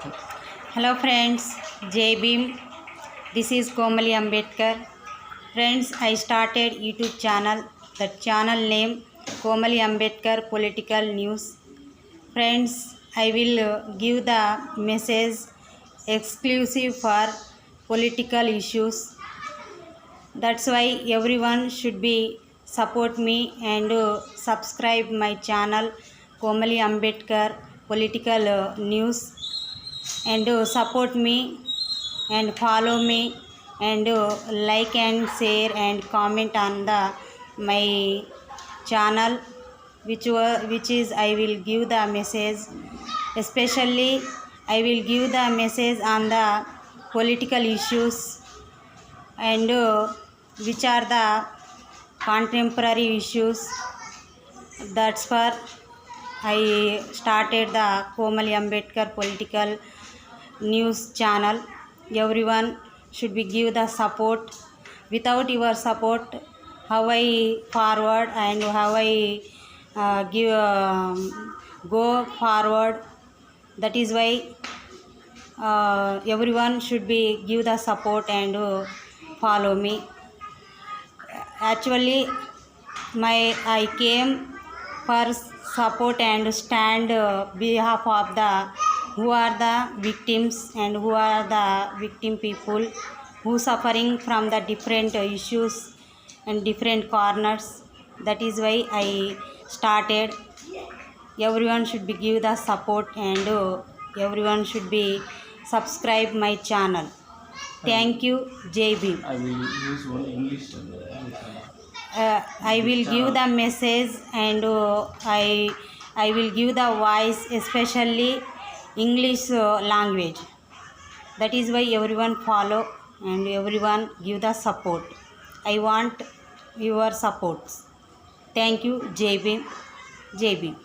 Hello friends, Jai Bhim. This is Komali Ambedkar. Friends, I started YouTube channel. The channel name Komali Ambedkar Political News. Friends, I will give the message exclusive for political issues. That's why everyone should be support me and subscribe my channel Komali Ambedkar Political News and support me and follow me and like and share and comment on the my channel which is I will give the message, especially I will give the message on the political issues and which are the contemporary issues. That's for I started the Komali Ambedkar Political News channel. Everyone should be give the support. Without your support, how I forward and how I give go forward. That is why everyone should be give the support and follow me. Actually, I came for support and stand behalf of the who are the victims and who are the victim people who suffering from the different issues and different corners. That is why I started. Everyone should be give the support and everyone should be subscribe my channel. Thank you. Jai Bhim. I will use one English. I will give the message and I will give the voice, especially English language. That is why everyone follow and everyone give the support. I want your support. Thank you. Jai Bhim. Jai Bhim.